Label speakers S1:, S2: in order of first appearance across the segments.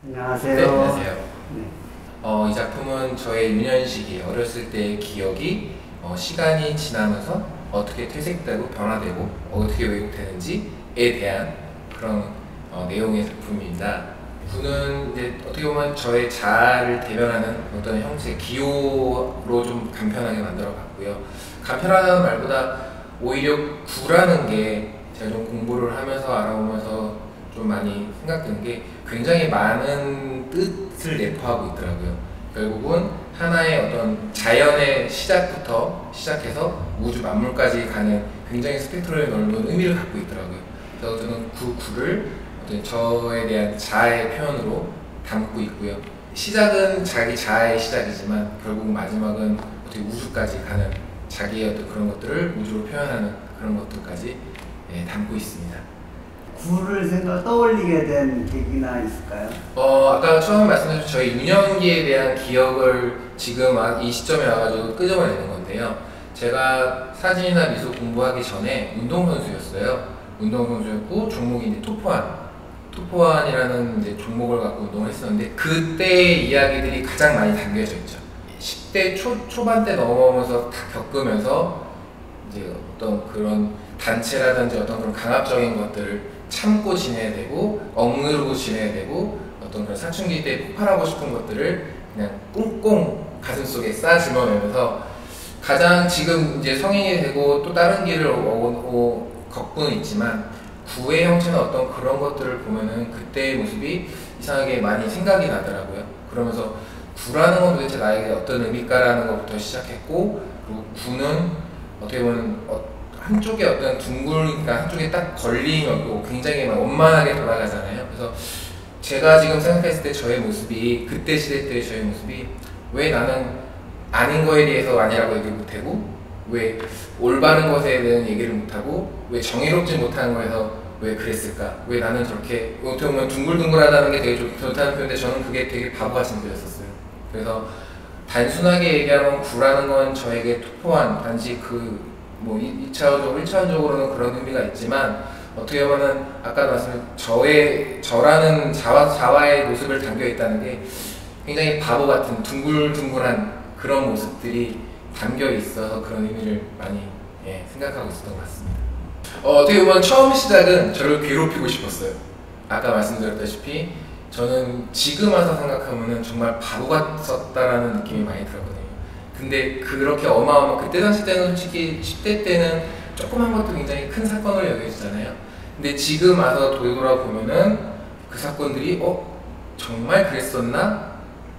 S1: 안녕하세요.
S2: 네, 안녕하세요.
S1: 네.
S2: 이 작품은 저의 유년시기, 어렸을 때의 기억이 시간이 지나면서 어떻게 퇴색되고 변화되고 어떻게 왜곡되는지에 대한 그런 내용의 작품입니다. 구는 이제 어떻게 보면 저의 자아를 대변하는 어떤 형태, 기호로 좀 간편하게 만들어 봤고요. 간편하다는 말보다 오히려 구라는 게 제가 좀 공부를 하면서 알아보면서 좀 많이 생각드는 게 굉장히 많은 뜻을 내포하고 있더라고요. 결국은 하나의 어떤 자연의 시작부터 시작해서 우주 만물까지 가는 굉장히 스펙트럼이 넓은 의미를 갖고 있더라고요. 그래서 저는 그 구를 어떤 저에 대한 자아의 표현으로 담고 있고요. 시작은 자기 자아의 시작이지만 결국 마지막은 어떻게 우주까지 가는 자기의 어떤 그런 것들을 우주로 표현하는 그런 것들까지 담고 있습니다.
S1: 구를 떠올리게 된 계기나 있을까요?
S2: 아까 처음 말씀드린 저희 유년기에 대한 기억을 지금 이 시점에 와가지고 끄집어내는 건데요. 제가 사진이나 미술 공부하기 전에 운동선수였어요. 운동선수였고 종목이 이제 토포환이라는 이제 종목을 갖고 운동을 했었는데 그때의 이야기들이 가장 많이 담겨져 있죠. 10대 초반 때 넘어오면서 다 겪으면서 이제 어떤 그런 단체라든지 어떤 그런 강압적인 것들을 참고 지내야 되고 억누르고 지내야 되고 어떤 그런 사춘기 때 폭발하고 싶은 것들을 그냥 꽁꽁 가슴속에 싸 짊어내면서 가장 지금 이제 성인이 되고 또 다른 길을 걷고는 있지만 구의 형체는 어떤 그런 것들을 보면은 그때의 모습이 이상하게 많이 생각이 나더라고요. 그러면서 구라는 건 도대체 나에게 어떤 의미일까라는 것부터 시작했고, 그리고 구는 어떻게 보면 한쪽에 어떤 둥글니까 한쪽에 딱 걸리면 굉장히 막 원만하게 돌아가잖아요. 그래서 제가 지금 생각했을 때 저의 모습이 그때 시대 때의 저의 모습이 왜 나는 아닌 거에 대해서 아니라고 얘기를 못하고 왜 올바른 것에 대한 얘기를 못하고 왜 정의롭지 못한 거에서 왜 그랬을까? 왜 나는 저렇게 어떻게 보면 둥글둥글하다는 게 되게 좋다는 표현인데 저는 그게 되게 바보같이 느껴졌었어요. 그래서 단순하게 얘기하면 구라는 건 저에게 투포한 단지 뭐 2차원적으로 1차원적으로는 그런 의미가 있지만 어떻게 보면은 아까 말씀드린 저라는 자화의 모습을 담겨 있다는 게 굉장히 바보 같은 둥글둥글한 그런 모습들이 담겨 있어서 그런 의미를 많이 생각하고 있었던 것 같습니다. 어떻게 보면 처음 시작은 저를 괴롭히고 싶었어요. 아까 말씀드렸다시피 저는 지금 와서 생각하면은 정말 바보 같았다라는 느낌이 많이 들거든요. 근데 그렇게 그때 당시 때는 솔직히 10대 때는 조그만 것도 굉장히 큰 사건으로 여겨지잖아요. 근데 지금 와서 돌아보면은 그 사건들이 정말 그랬었나?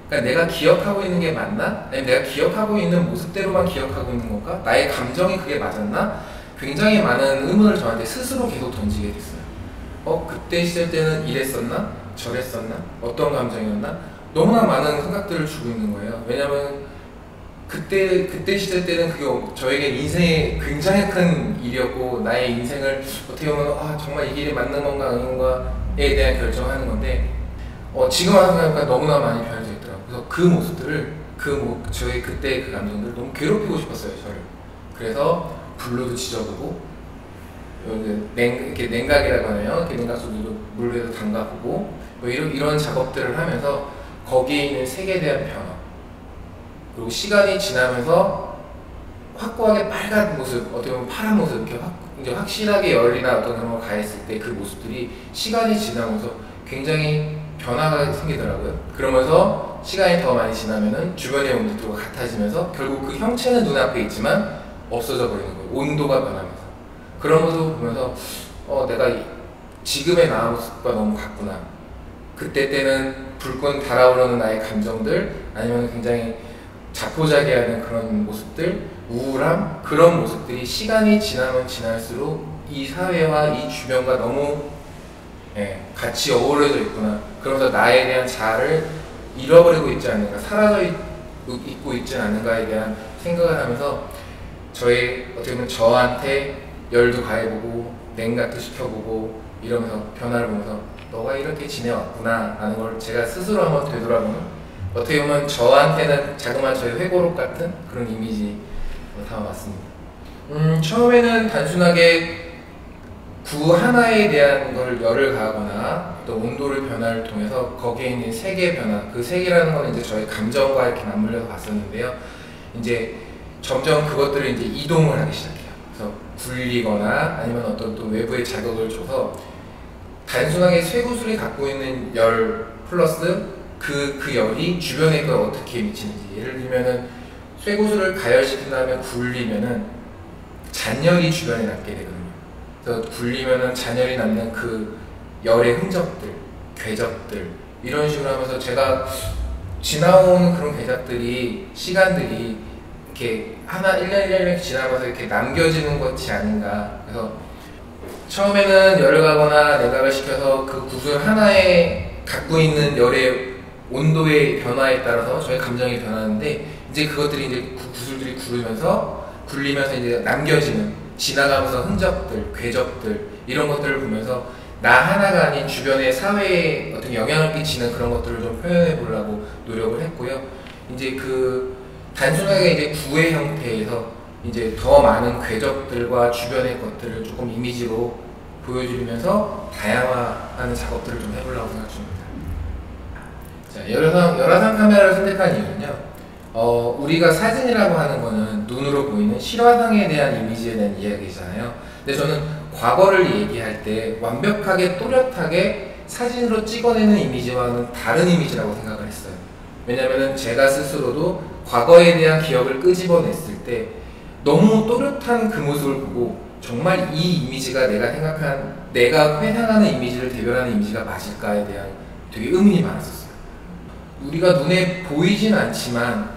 S2: 그러니까 내가 기억하고 있는 게 맞나? 아니면 내가 기억하고 있는 모습대로만 기억하고 있는 건가? 나의 감정이 그게 맞았나? 굉장히 많은 의문을 저한테 스스로 계속 던지게 됐어요. 그때 시절 때는 이랬었나? 저랬었나? 어떤 감정이었나? 너무나 많은 생각들을 주고 있는 거예요. 왜냐면 그때 시절 때는 그게 저에게 인생의 굉장히 큰 일이었고 나의 인생을 어떻게 보면 정말 이 길이 맞는 건가 아닌 건가에 대한 결정을 하는 건데 지금 와서 생각하니까 너무나 많이 변해져 있더라고요. 그래서 그 모습들을 저의 그때 그 감정들을 너무 괴롭히고 싶었어요, 저를. 그래서 블루도 지져보고 이렇게 냉각이라고 하네요. 이렇게 냉각 소주도 물에도 담가보고 뭐 이런 작업들을 하면서 거기에 있는 색에 대한 변화 그리고 시간이 지나면서 확고하게 빨간 모습, 어떻게 보면 파란 모습, 이렇게 이제 확실하게 열이나 어떤 그런 걸 가했을 때 그 모습들이 시간이 지나면서 굉장히 변화가 생기더라고요. 그러면서 시간이 더 많이 지나면은 주변의 온도가 같아지면서 결국 그 형체는 눈앞에 있지만 없어져 버리는 거예요. 온도가 변하면서. 그런 모습을 보면서 내가 지금의 나 모습과 너무 같구나. 그때 때는 불끈 달아오르는 나의 감정들 아니면 굉장히 자포자기하는 그런 모습들, 우울함 그런 모습들이 시간이 지나면 지날수록 이 사회와 이 주변과 너무 같이 어우러져 있구나. 그러면서 나에 대한 자아를 잃어버리고 있지 않는가, 사라져 있고 있지 않는가에 대한 생각을 하면서 어떻게 보면 저한테 열도 가해보고 냉각도 시켜보고 이러면서 변화를 보면서 너가 이렇게 지내왔구나 라는 걸 제가 스스로 한번 되돌아보는 어떻게 보면 저한테는 자그마한 저의 회고록 같은 그런 이미지 담아봤습니다. 처음에는 단순하게 구 하나에 대한 걸 열을 가하거나 또 온도를 변화를 통해서 거기에 있는 색의 변화, 그 색이라는 건 이제 저희 감정과 이렇게 맞물려서 봤었는데요. 이제 점점 그것들을 이제 이동을 하기 시작해요. 그래서 굴리거나 아니면 어떤 또 외부의 자극을 줘서 단순하게 쇠구슬이 갖고 있는 열 플러스 그 열이 주변에 걸 어떻게 미치는지, 예를 들면은 쇠구슬을 가열시킨 다음에 굴리면은 잔열이 주변에 남게 되거든요. 그래서 굴리면은 잔열이 남는 그 열의 흔적들, 궤적들 이런 식으로 하면서 제가 지나온 그런 궤적들이, 시간들이 이렇게 하나 1년 1년 지나면서 이렇게 남겨지는 것이 아닌가. 그래서 처음에는 열을 가거나 내각을 시켜서 그 구슬 하나에 갖고 있는 열의 온도의 변화에 따라서 저희 감정이 변하는데, 이제 그것들이 이제 구슬들이 굴리면서 이제 남겨지는, 지나가면서 흔적들, 궤적들 이런 것들을 보면서 나 하나가 아닌 주변의 사회에 어떤 영향을 끼치는 그런 것들을 좀 표현해 보려고 노력을 했고요. 이제 그 단순하게 이제 구의 형태에서 이제 더 많은 궤적들과 주변의 것들을 조금 이미지로 보여드리면서 다양화하는 작업들을 좀 해보려고 생각 중입니다. 자, 열화상 카메라를 선택한 이유는요. 우리가 사진이라고 하는 거는 눈으로 보이는 실화상에 대한 이미지에 대한 이야기잖아요. 근데 저는 과거를 얘기할 때 완벽하게 또렷하게 사진으로 찍어내는 이미지와는 다른 이미지라고 생각을 했어요. 왜냐면은 제가 스스로도 과거에 대한 기억을 끄집어냈을 때 너무 또렷한 그 모습을 보고 정말 이 이미지가 내가 회상하는 이미지를 대변하는 이미지가 맞을까에 대한 되게 의문이 많았었어요. 우리가 눈에 보이진 않지만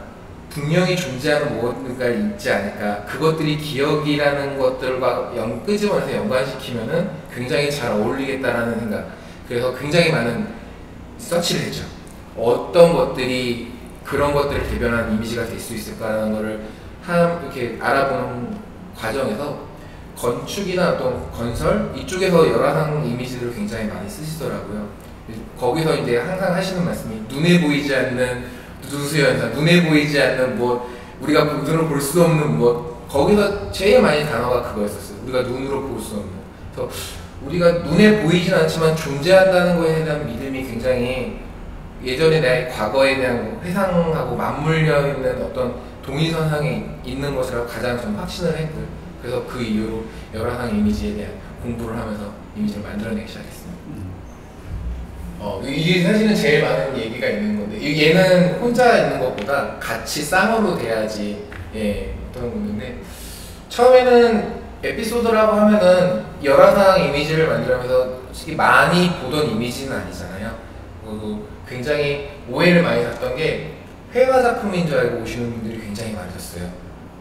S2: 분명히 존재하는 무언가가 있지 않을까, 그것들이 기억이라는 것들과 끄집어내서 연관시키면은 굉장히 잘 어울리겠다라는 생각, 그래서 굉장히 많은 서치를 했죠. 어떤 것들이 그런 것들을 대변하는 이미지가 될 수 있을까라는 거를 이렇게 알아보는 과정에서 건축이나 어떤 건설 이쪽에서 열화상 이미지들을 굉장히 많이 쓰시더라고요. 거기서 이제 항상 하시는 말씀이 눈에 보이지 않는 누수현상, 눈에 보이지 않는 뭐 우리가 눈으로 볼 수 없는 뭐, 거기서 제일 많이 단어가 그거였었어요. 우리가 눈으로 볼 수 없는. 그래서 우리가 눈에 보이진 않지만 존재한다는 거에 대한 믿음이 굉장히 예전에 나의 과거에 대한 회상하고 맞물려 있는 어떤 동일선상에 있는 것이라고 가장 좀 확신을 했고요. 그래서 그 이후로 열화상 이미지에 대한 공부를 하면서 이미지를 만들어내기 시작했습니다. 이게 사실은 제일 많은 얘기가 있는 건데, 얘는 혼자 있는 것보다 같이 쌍으로 돼야지 어떤 건데, 처음에는 에피소드라고 하면은 열화상 이미지를 만들면서 솔직히 많이 보던 이미지는 아니잖아요. 굉장히 오해를 많이 샀던 게 회화 작품인 줄 알고 오시는 분들이 굉장히 많으셨어요.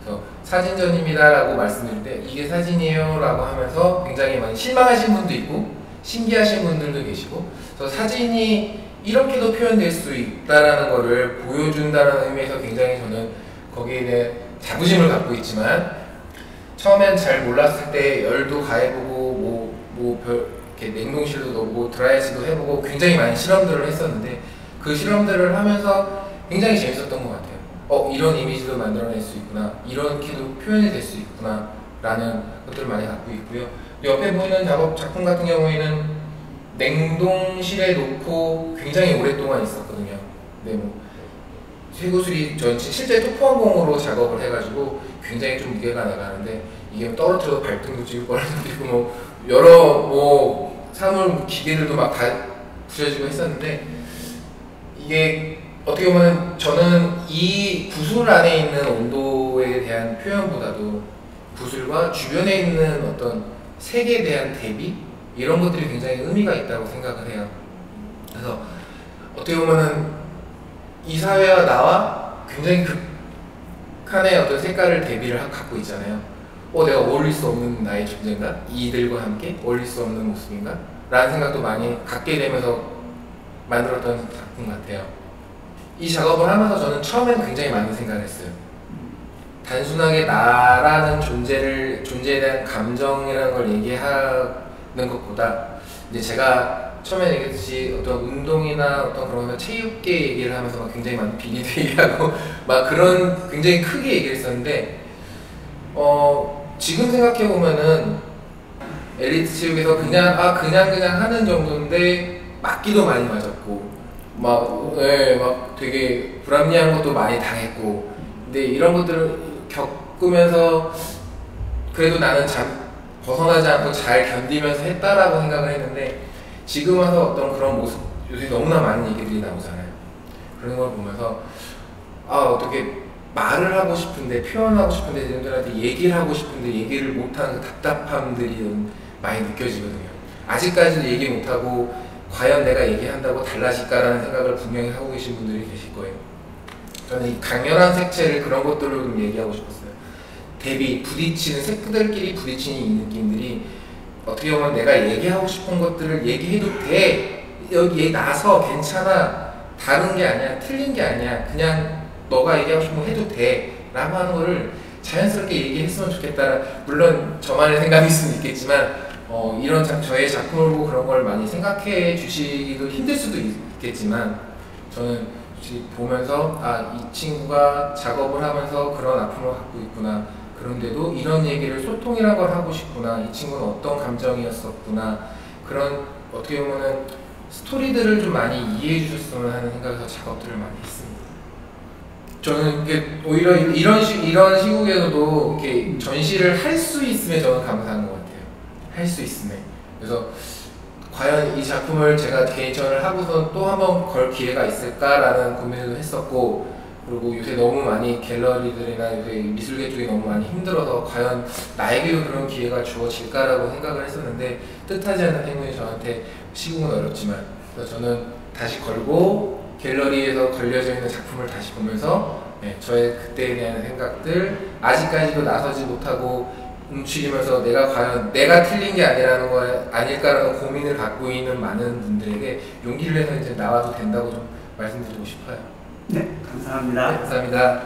S2: 그래서 사진전입니다 라고 말씀드릴 때 이게 사진이에요 라고 하면서 굉장히 많이 실망하신 분도 있고 신기하신 분들도 계시고, 그래서 사진이 이렇게도 표현될 수 있다라는 거를 보여준다는 의미에서 굉장히 저는 거기에 대해 자부심을 갖고 있지만, 처음엔 잘 몰랐을 때 열도 가해보고 이렇게 냉동실도 넣고 드라이시도 해보고 굉장히 많이 실험들을 했었는데, 그 실험들을 하면서 굉장히 재밌었던 것 같아요. 이런 이미지도 만들어낼 수 있구나, 이렇게도 표현이 될 수 있구나 라는 것들을 많이 갖고 있고요. 옆에 보이는 작품 같은 경우에는 냉동실에 놓고 굉장히 오랫동안 있었거든요. 네, 뭐 쇠구슬이 전 실제 투포항공으로 작업을 해가지고 굉장히 좀 무게가 나가는데, 이게 떨어뜨려서 발등도 찍을 거라는 것도 있고 뭐 여러 사물 기계들도 막 다 부셔지고 했었는데, 이게 어떻게 보면 저는 이 구슬 안에 있는 온도에 대한 표현보다도 구슬과 주변에 있는 어떤 색에 대한 대비, 이런 것들이 굉장히 의미가 있다고 생각을 해요. 그래서 어떻게 보면은 이 사회와 나와 굉장히 극한의 어떤 색깔을 대비를 갖고 있잖아요. 내가 어울릴 수 없는 나의 존재인가? 이들과 함께 어울릴 수 없는 모습인가? 라는 생각도 많이 갖게 되면서 만들었던 작품 같아요. 이 작업을 하면서 저는 처음에는 굉장히 많은 생각을 했어요. 단순하게 나라는 존재에 대한 감정이라는 걸 얘기하는 것보다, 이제 제가 처음에 얘기했듯이 어떤 운동이나 어떤 그런 체육계 얘기를 하면서 막 굉장히 많은 비리도 얘기하고 막 그런 굉장히 크게 얘기를 했었는데, 지금 생각해보면은 엘리트 체육에서 그냥 하는 정도인데 맞기도 많이 맞았고 막 되게 불합리한 것도 많이 당했고, 근데 이런 것들을 겪으면서 그래도 나는 벗어나지 않고 잘 견디면서 했다라고 생각을 했는데, 지금 와서 어떤 그런 모습, 요새 너무나 많은 얘기들이 나오잖아요. 그런 걸 보면서 어떻게 말을 하고 싶은데, 표현하고 싶은데, 얘네들한테 얘기를 하고 싶은데 얘기를 못하는 그 답답함들이 많이 느껴지거든요. 아직까지도 얘기 못하고 과연 내가 얘기한다고 달라질까라는 생각을 분명히 하고 계신 분들이 계실 거예요. 저는 이 강렬한 색채를, 그런 것들을 좀 얘기하고 싶었어요. 부딪히는, 색들끼리 부딪히는 이 느낌들이 어떻게 보면 내가 얘기하고 싶은 것들을 얘기해도 돼, 여기 나서 괜찮아, 다른 게 아니야, 틀린 게 아니야, 그냥 너가 얘기하고 싶은 거 해도 돼 라고 하는 거를 자연스럽게 얘기했으면 좋겠다. 물론 저만의 생각일 수는 있겠지만 이런 저의 작품을 보고 그런 걸 많이 생각해 주시기도 힘들 수도 있겠지만, 저는 보면서 이 친구가 작업을 하면서 그런 아픔을 갖고 있구나, 그런데도 이런 얘기를, 소통이란 걸 하고 싶구나, 이 친구는 어떤 감정이었었구나, 그런 어떻게 보면은 스토리들을 좀 많이 이해해 주셨으면 하는 생각에서 작업들을 많이 했습니다. 저는 이게 오히려 이런 시국에서도 이렇게 전시를 할 수 있음에 저는 감사한 것 같아요. 할 수 있음에. 그래서 과연 이 작품을 제가 개인전을 하고서 또 한번 걸 기회가 있을까라는 고민도 했었고, 그리고 요새 너무 많이 갤러리들이나 요새 미술계 쪽이 너무 많이 힘들어서 과연 나에게도 그런 기회가 주어질까라고 생각을 했었는데, 뜻하지 않은 행운이 저한테, 시국은 어렵지만, 그래서 저는 다시 걸고 갤러리에서 걸려져 있는 작품을 다시 보면서 저의 그때에 대한 생각들, 아직까지도 나서지 못하고 움츠리면서 과연 내가 틀린 게 아닐까라는 고민을 갖고 있는 많은 분들에게 용기를 내서 이제 나와도 된다고 좀 말씀드리고 싶어요.
S1: 네, 감사합니다.
S2: 네, 감사합니다.